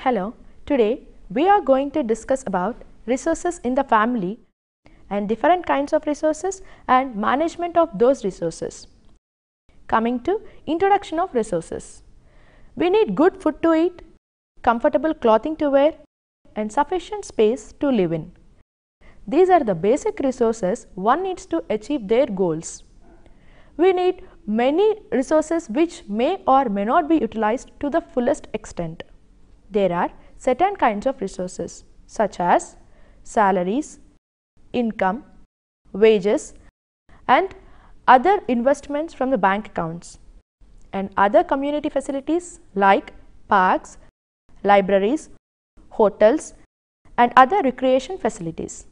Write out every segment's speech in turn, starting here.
Hello, today we are going to discuss about resources in the family and different kinds of resources and management of those resources. Coming to introduction of resources. We need good food to eat, comfortable clothing to wear and sufficient space to live in. These are the basic resources one needs to achieve their goals. We need many resources which may or may not be utilized to the fullest extent. There are certain kinds of resources such as salaries, income, wages and other investments from the bank accounts and other community facilities like parks, libraries, hotels and other recreation facilities.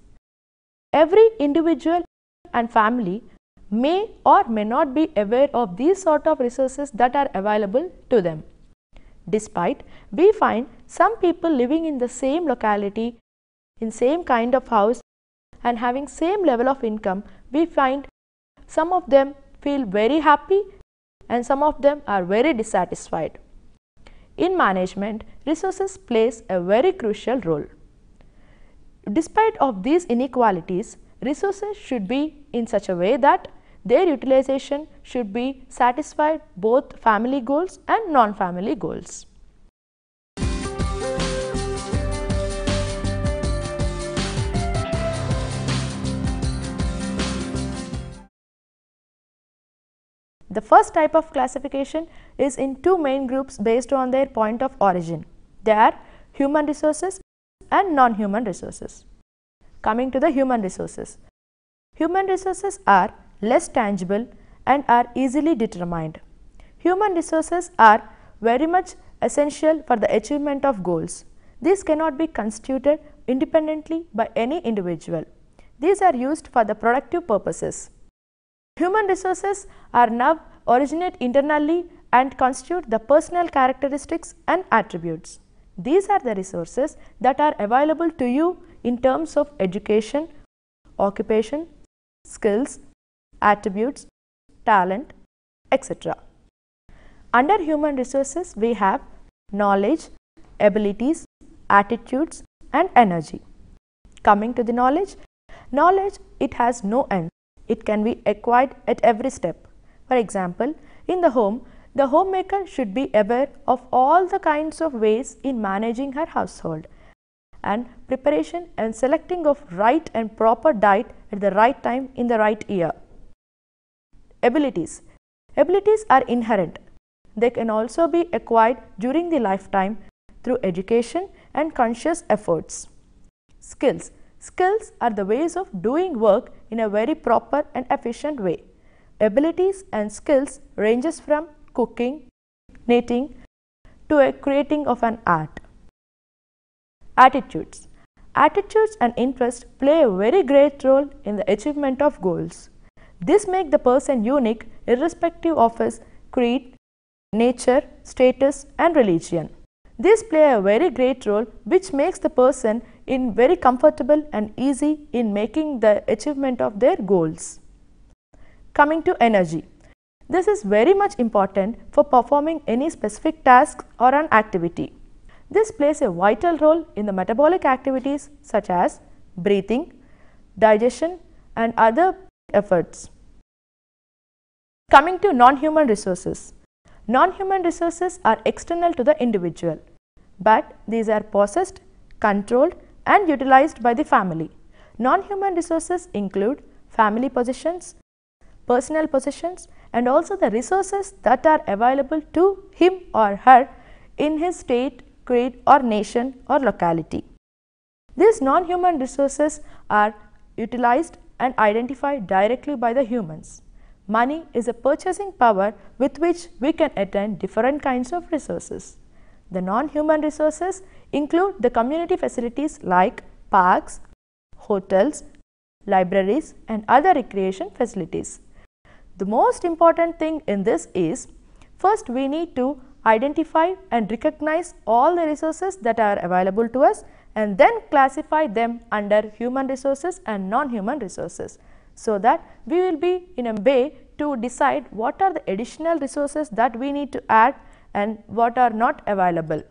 Every individual and family may or may not be aware of these sort of resources that are available to them. Despite, we find some people living in the same locality, in same kind of house and having same level of income, we find some of them feel very happy and some of them are very dissatisfied. In management, resources plays a very crucial role. Despite of these inequalities, resources should be in such a way that their utilization should be satisfied both family goals and non-family goals. The first type of classification is in two main groups based on their point of origin. They are human resources and non-human resources. Coming to the human resources. Human resources are less tangible and are easily determined. Human resources are very much essential for the achievement of goals. These cannot be constituted independently by any individual. These are used for the productive purposes. Human resources are now originate internally and constitute the personal characteristics and attributes. These are the resources that are available to you in terms of education, occupation, skills, attributes, talent, etc. Under human resources, we have knowledge, abilities, attitudes and energy. Coming to the knowledge, it has no end. It can be acquired at every step. For example, in the homemaker should be aware of all the kinds of ways in managing her household and preparation and selecting of right and proper diet at the right time in the right year. Abilities are inherent. They can also be acquired during the lifetime through education and conscious efforts. Skills are the ways of doing work in a very proper and efficient way. Abilities and skills ranges from cooking, knitting to a creating of an art. Attitudes and interests play a very great role in the achievement of goals. This makes the person unique irrespective of his creed, nature, status and religion. These play a very great role which makes the person in very comfortable and easy in making the achievement of their goals. Coming to energy. This is very much important for performing any specific task or an activity. This plays a vital role in the metabolic activities such as breathing, digestion and other efforts. Coming to non-human resources. Non-human resources are external to the individual, but these are possessed, controlled and utilized by the family. Non-human resources include family possessions, personal possessions and also the resources that are available to him or her in his state, creed or nation or locality. These non-human resources are utilized and identified directly by the humans. Money is a purchasing power with which we can attain different kinds of resources. The non-human resources include the community facilities like parks, hotels, libraries and other recreation facilities. The most important thing in this is, first we need to identify and recognize all the resources that are available to us and then classify them under human resources and non-human resources, so that we will be in a way to decide what are the additional resources that we need to add and what are not available.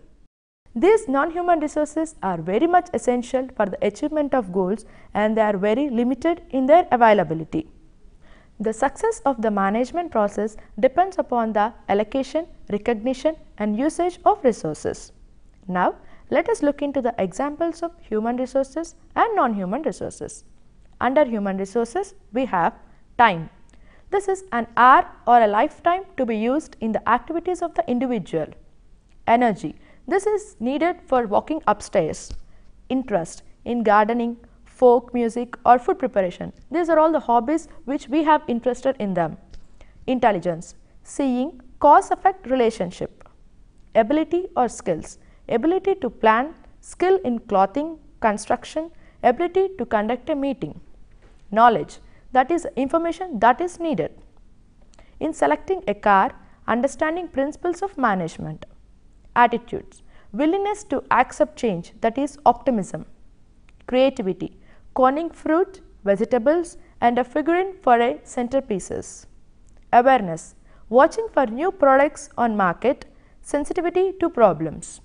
These non-human resources are very much essential for the achievement of goals and they are very limited in their availability. The success of the management process depends upon the allocation, recognition and usage of resources. Now, let us look into the examples of human resources and non-human resources. Under human resources, we have time. This is an hour or a lifetime to be used in the activities of the individual. Energy. This is needed for walking upstairs. Interest in gardening, folk music or food preparation. These are all the hobbies which we have interested in them. Intelligence. Seeing cause-effect relationship. Ability or skills. Ability to plan, skill in clothing, construction, ability to conduct a meeting. Knowledge. That is information that is needed. In selecting a car, understanding principles of management. Attitudes. Willingness to accept change, that is optimism. Creativity. Conning fruit, vegetables and a figurine for a centerpieces. Awareness. Watching for new products on market, sensitivity to problems.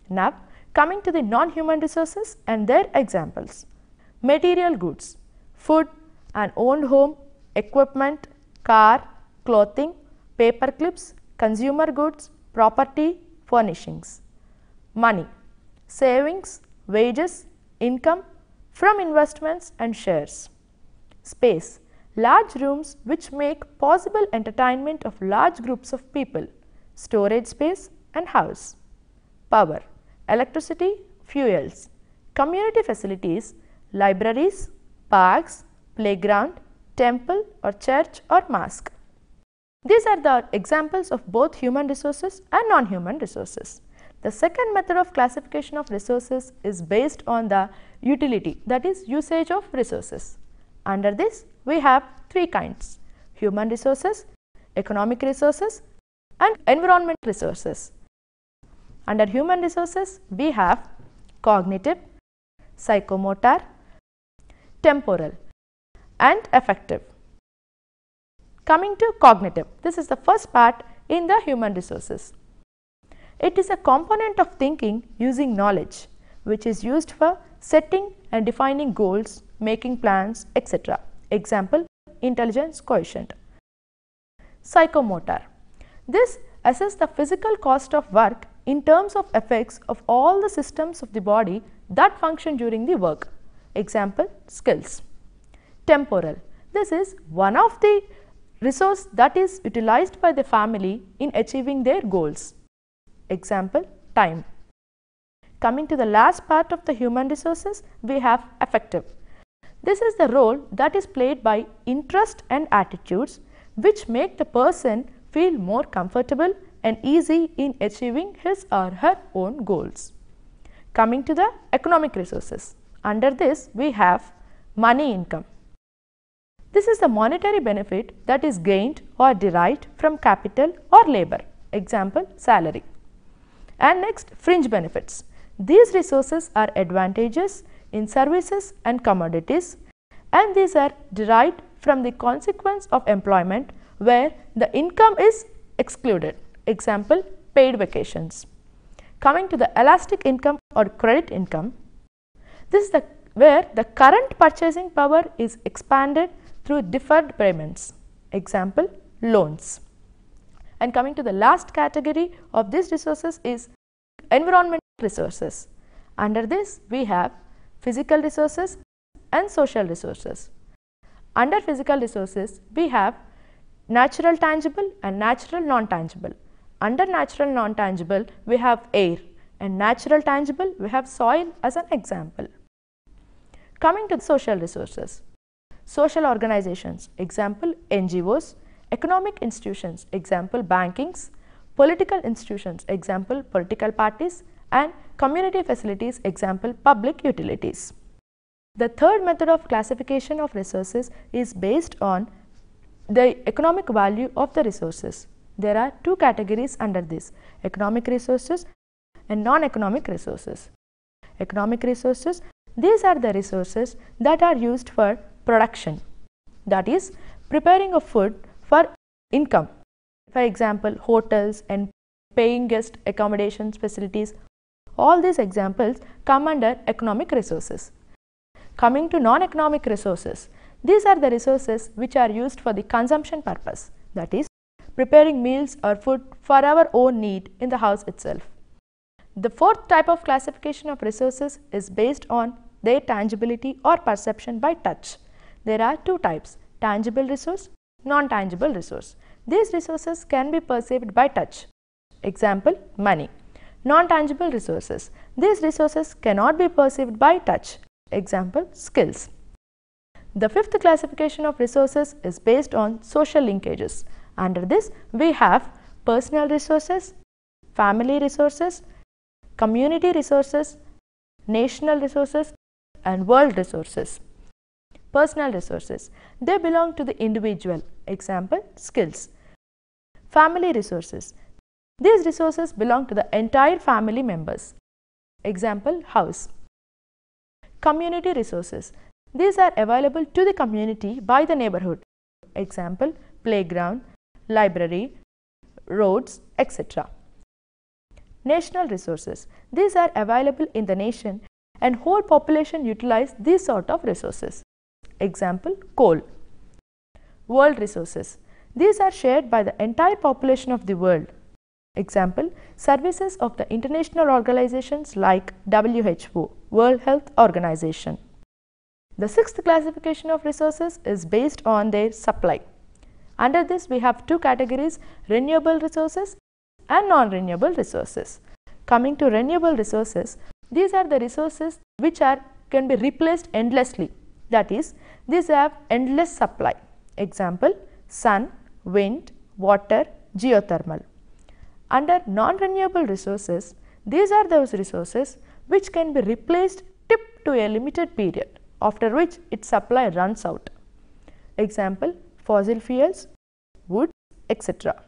Now, coming to the non-human resources and their examples. Material goods. Food, an owned home, equipment, car, clothing, paper clips, consumer goods, property, furnishings. Money, savings, wages, income from investments and shares. Space, large rooms which make possible entertainment of large groups of people, storage space and house. Power, electricity, fuels, community facilities, libraries, parks, playground, temple or church or mosque. These are the examples of both human resources and non-human resources. The second method of classification of resources is based on the utility, that is usage of resources. Under this, we have three kinds: human resources, economic resources and environment resources. Under human resources, we have cognitive, psychomotor, temporal and affective. Coming to cognitive, this is the first part in the human resources. It is a component of thinking using knowledge, which is used for setting and defining goals, making plans, etc. Example, intelligence quotient. Psychomotor. This assesses the physical cost of work in terms of effects of all the systems of the body that function during the work. Example, skills. Temporal. This is one of the resource that is utilized by the family in achieving their goals. Example, time. Coming to the last part of the human resources, we have affective. This is the role that is played by interest and attitudes which make the person feel more comfortable and easy in achieving his or her own goals. Coming to the economic resources. Under this, we have money income. This is the monetary benefit that is gained or derived from capital or labor. Example, salary. And next, fringe benefits. These resources are advantageous in services and commodities, and these are derived from the consequence of employment where the income is excluded. Example, paid vacations. Coming to the elastic income or credit income, this is where the current purchasing power is expanded through deferred payments. Example, loans. And coming to the last category of these resources is environmental resources. Under this, we have physical resources and social resources. Under physical resources, we have natural tangible and natural non-tangible. Under natural non-tangible, we have air, and natural tangible, we have soil as an example. Coming to social resources. Social organizations, example NGOs, economic institutions, example bankings, political institutions, example political parties, and community facilities, example public utilities. The third method of classification of resources is based on the economic value of the resources. There are two categories under this: economic resources and non-economic resources. Economic resources, these are the resources that are used for production, that is preparing of food for income. For example, hotels and paying guest accommodations facilities All these examples come under economic resources. Coming to non-economic resources, these are the resources which are used for the consumption purpose, that is, preparing meals or food for our own need in the house itself. The fourth type of classification of resources is based on their tangibility or perception by touch. There are two types: tangible resource, non-tangible resource. These resources can be perceived by touch. Example, money. Non-tangible resources. These resources cannot be perceived by touch. Example, skills. The fifth classification of resources is based on social linkages. Under this, we have personal resources, family resources, community resources, national resources, and world resources. Personal resources. They belong to the individual. Example, skills. Family resources. These resources belong to the entire family members. Example, house. Community resources. These are available to the community by the neighborhood. Example, playground, library, roads, etc. National resources. These are available in the nation and whole population utilize these sort of resources. Example, coal. World resources. These are shared by the entire population of the world. Example, services of the international organizations like WHO, World Health Organization. The sixth classification of resources is based on their supply. Under this, we have two categories: renewable resources and non-renewable resources. Coming to renewable resources, these are the resources which can be replaced endlessly. That is, these have endless supply. Example, sun, wind, water, geothermal. Under non-renewable resources, these are those resources which can be replaced to a limited period, after which its supply runs out. Example, fossil fuels, wood, etc.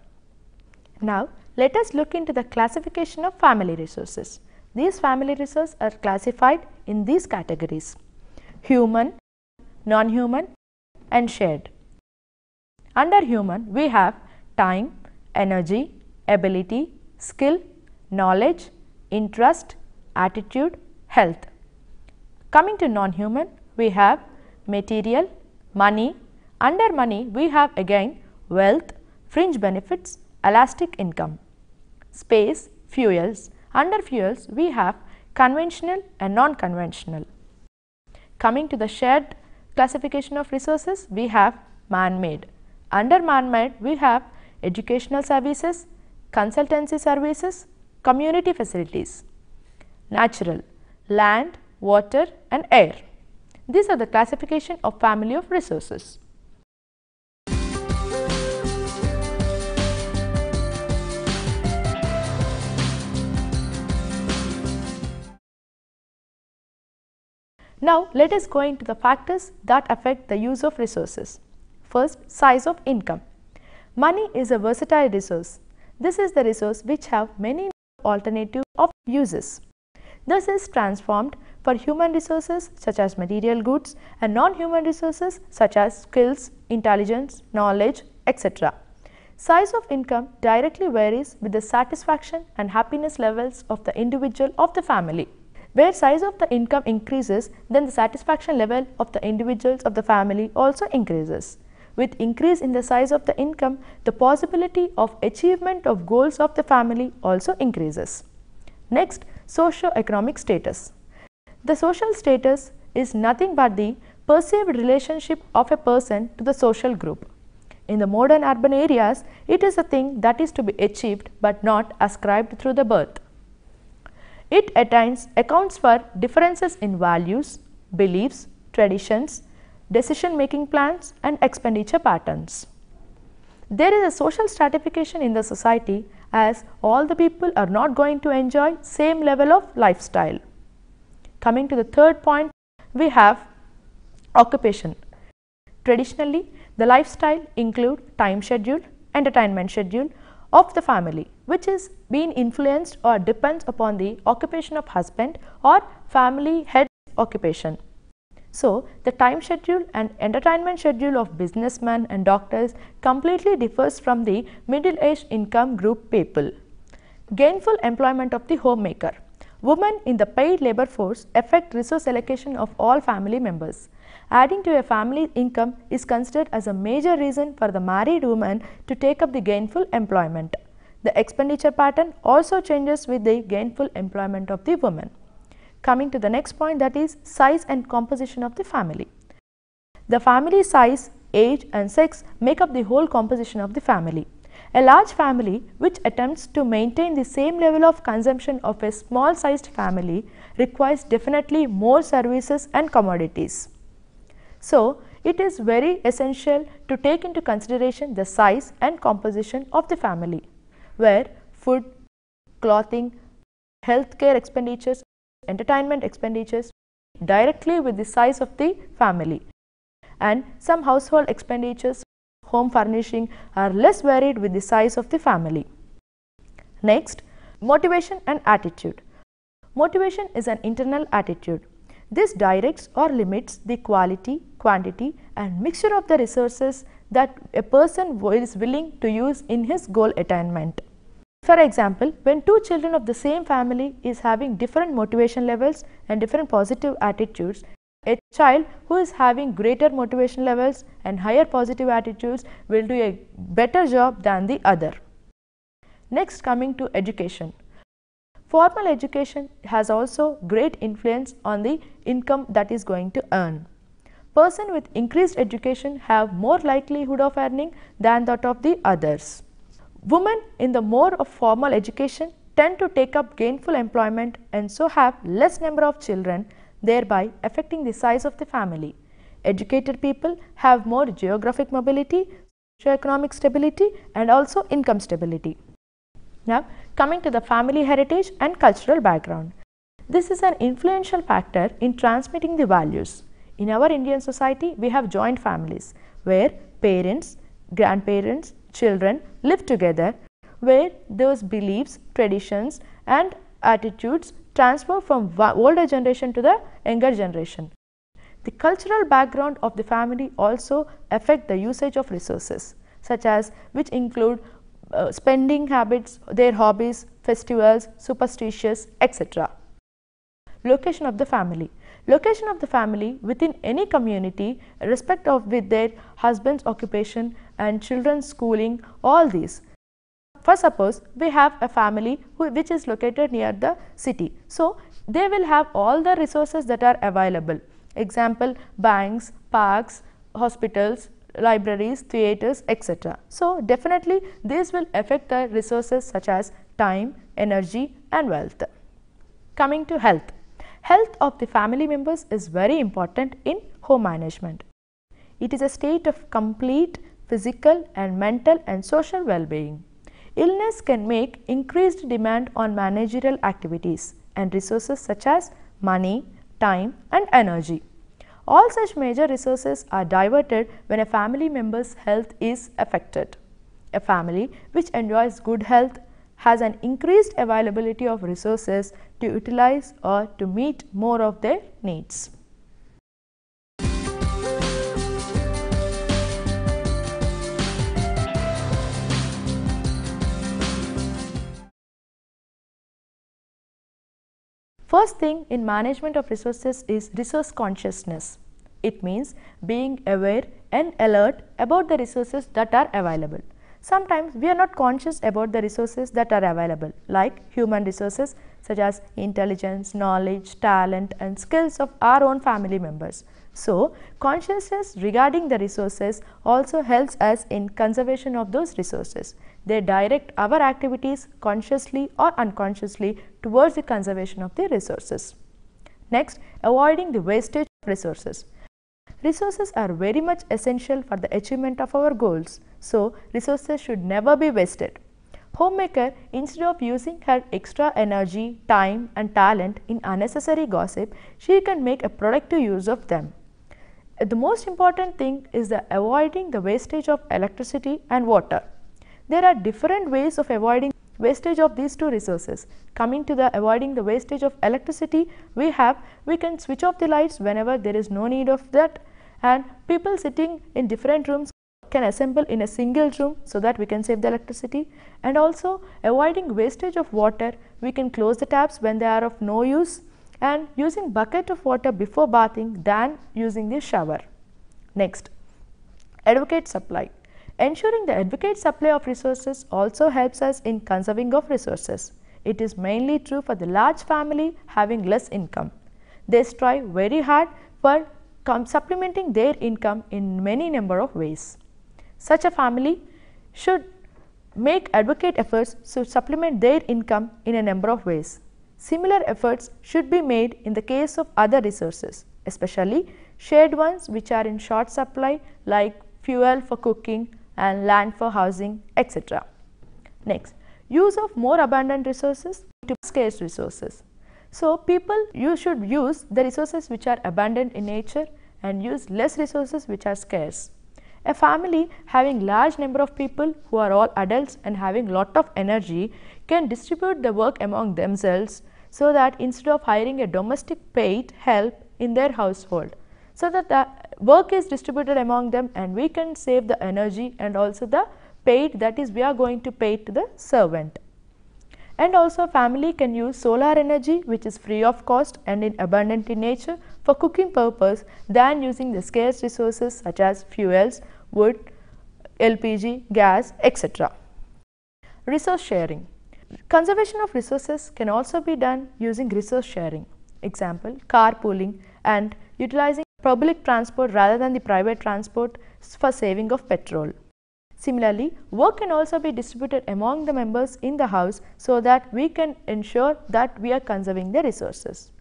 Now, let us look into the classification of family resources. These family resources are classified in these categories: human, non-human, and shared. Under human, we have time, energy, ability, skill, knowledge, interest, attitude, health. Coming to non-human, we have material, money. Under money, we have again wealth, fringe benefits, elastic income. Space, fuels. Under fuels, we have conventional and non-conventional. Coming to the shared classification of resources, we have man-made. Under man-made, we have educational services, consultancy services, community facilities. Natural, land, water, and air. These are the classification of family of resources. Now, let us go into the factors that affect the use of resources. First, size of income. Money is a versatile resource. This is the resource which have many alternatives of uses. This is transformed for human resources such as material goods and non-human resources such as skills, intelligence, knowledge, etc. Size of income directly varies with the satisfaction and happiness levels of the individual of the family. Where size of the income increases, then the satisfaction level of the individuals of the family also increases. With increase in the size of the income, the possibility of achievement of goals of the family also increases. Next, socio-economic status. The social status is nothing but the perceived relationship of a person to the social group. In the modern urban areas, it is a thing that is to be achieved but not ascribed through the birth. It accounts for differences in values, beliefs, traditions, decision-making plans, and expenditure patterns. There is a social stratification in the society as all the people are not going to enjoy same level of lifestyle. Coming to the third point, we have occupation. Traditionally, the lifestyle include time schedule, entertainment schedule of the family, which is being influenced or depends upon the occupation of husband or family head occupation. So, the time schedule and entertainment schedule of businessmen and doctors completely differs from the middle-aged income group people. Gainful employment of the homemaker. Women in the paid labor force affect resource allocation of all family members. Adding to a family income is considered as a major reason for the married woman to take up the gainful employment. The expenditure pattern also changes with the gainful employment of the woman. Coming to the next point, that is size and composition of the family. The family size, age and sex make up the whole composition of the family. A large family which attempts to maintain the same level of consumption of a small sized family requires definitely more services and commodities. So, it is very essential to take into consideration the size and composition of the family, where food, clothing, healthcare expenditures, entertainment expenditures directly with the size of the family, and some household expenditures, home furnishing, are less varied with the size of the family. Next, motivation and attitude. Motivation is an internal attitude. This directs or limits the quality, quantity and mixture of the resources that a person is willing to use in his goal attainment. For example, when two children of the same family is having different motivation levels and different positive attitudes, a child who is having greater motivation levels and higher positive attitudes will do a better job than the other. Next, coming to education. Formal education has also great influence on the income that is going to earn. Person with increased education have more likelihood of earning than that of the others. Women in the more of formal education tend to take up gainful employment and so have less number of children, thereby affecting the size of the family. Educated people have more geographic mobility, socio-economic stability and also income stability. Now, coming to the family heritage and cultural background. This is an influential factor in transmitting the values. In our Indian society, we have joint families where parents, grandparents, children live together, where those beliefs, traditions and attitudes transfer from older generation to the younger generation. The cultural background of the family also affect the usage of resources, such as which include spending habits, their hobbies, festivals, superstitions, etc. Location of the family. Location of the family within any community, respect of with their husband's occupation and children's schooling, all these. For suppose we have a family which is located near the city, so they will have all the resources that are available. Example, banks, parks, hospitals, libraries, theatres, etc. So, definitely this will affect the resources such as time, energy and wealth. Coming to health. Health of the family members is very important in home management. It is a state of complete physical and mental and social well-being. Illness can make increased demand on managerial activities and resources such as money, time and energy. All such major resources are diverted when a family member's health is affected. A family which enjoys good health has an increased availability of resources to utilize or to meet more of their needs. First thing in management of resources is resource consciousness. It means being aware and alert about the resources that are available. Sometimes we are not conscious about the resources that are available, like human resources such as intelligence, knowledge, talent and skills of our own family members. So, consciousness regarding the resources also helps us in conservation of those resources. They direct our activities consciously or unconsciously towards the conservation of the resources. Next, avoiding the wastage of resources. Resources are very much essential for the achievement of our goals. So, resources should never be wasted. Homemaker, instead of using her extra energy, time and talent in unnecessary gossip, she can make a productive use of them. The most important thing is the avoiding the wastage of electricity and water. There are different ways of avoiding wastage of these two resources. Coming to the avoiding the wastage of electricity, we can switch off the lights whenever there is no need of that, and people sitting in different rooms can assemble in a single room so that we can save the electricity, and also avoiding wastage of water. We can close the taps when they are of no use, and using bucket of water before bathing than using the shower. Next, adequate supply. Ensuring the adequate supply of resources also helps us in conserving of resources. It is mainly true for the large family having less income. They strive very hard for supplementing their income in many number of ways. Such a family should make adequate efforts to supplement their income in a number of ways. Similar efforts should be made in the case of other resources, especially shared ones which are in short supply, like fuel for cooking and land for housing, etc. Next, use of more abundant resources to scarce resources. So, you should use the resources which are abundant in nature and use less resources which are scarce. A family having large number of people who are all adults and having lot of energy can distribute the work among themselves, so that instead of hiring a domestic paid help in their household, so that the work is distributed among them and we can save the energy and also the paid, that is we are going to pay to the servant. And also family can use solar energy which is free of cost and in abundant in nature for cooking purpose than using the scarce resources such as fuels, wood, LPG, gas, etc. Resource sharing. Conservation of resources can also be done using resource sharing. Example, carpooling and utilizing public transport rather than the private transport for saving of petrol. Similarly, work can also be distributed among the members in the house so that we can ensure that we are conserving the resources.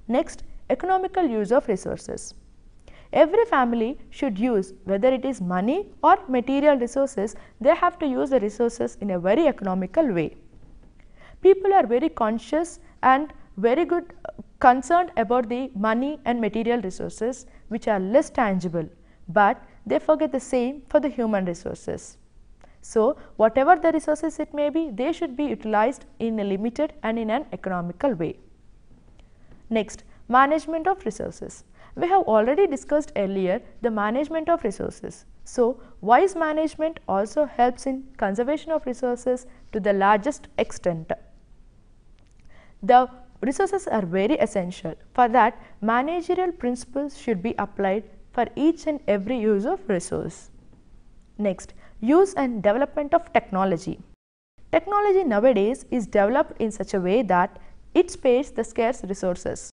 Next, economical use of resources. Every family should use, whether it is money or material resources, they have to use the resources in a very economical way. People are very conscious and very good concerned about the money and material resources which are less tangible, but they forget the same for the human resources. So, whatever the resources it may be, they should be utilized in a limited and in an economical way. Next, management of resources. We have already discussed earlier the management of resources. So, wise management also helps in conservation of resources to the largest extent. The resources are very essential. For that, managerial principles should be applied for each and every use of resource. Next, use and development of technology. Technology nowadays is developed in such a way that it spares the scarce resources.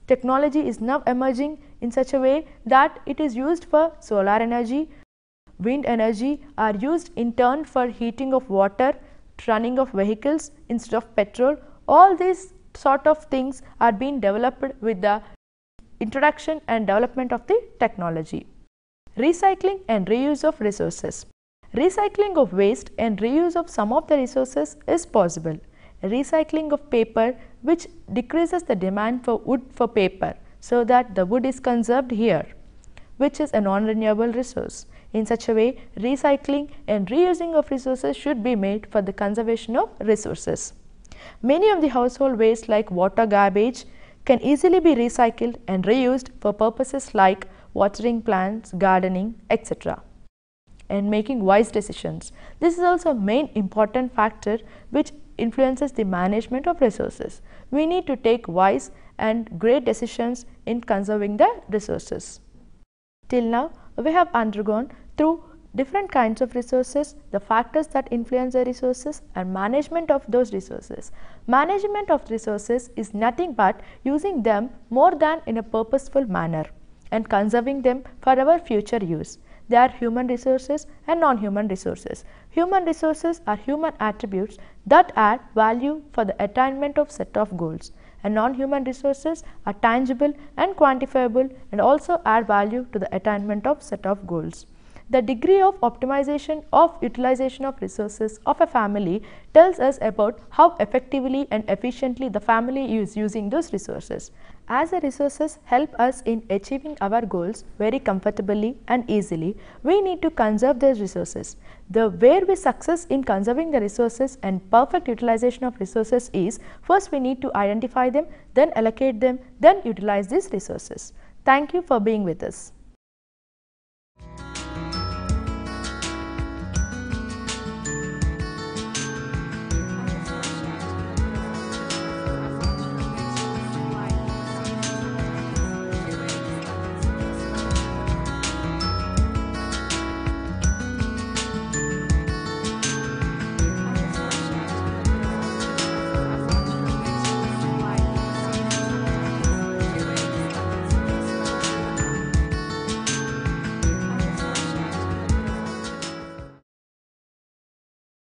Technology is now emerging in such a way that it is used for solar energy, wind energy are used in turn for heating of water, running of vehicles instead of petrol. All these sort of things are being developed with the introduction and development of the technology. Recycling and reuse of resources. Recycling of waste and reuse of some of the resources is possible. Recycling of paper, which decreases the demand for wood for paper, so that the wood is conserved here, which is a non-renewable resource. In such a way, recycling and reusing of resources should be made for the conservation of resources. Many of the household waste like water garbage can easily be recycled and reused for purposes like watering plants, gardening, etc. and making wise decisions. This is also a main important factor which influences the management of resources. We need to take wise and great decisions in conserving the resources. Till now, we have undergone through different kinds of resources, the factors that influence the resources and management of those resources. Management of resources is nothing but using them more than in a purposeful manner and conserving them for our future use. They are human resources and non-human resources. Human resources are human attributes that add value for the attainment of set of goals, and non-human resources are tangible and quantifiable and also add value to the attainment of set of goals. The degree of optimization of utilization of resources of a family tells us about how effectively and efficiently the family is using those resources. As the resources help us in achieving our goals very comfortably and easily, we need to conserve those resources. Where we success in conserving the resources and perfect utilization of resources is, first we need to identify them, then allocate them, then utilize these resources. Thank you for being with us.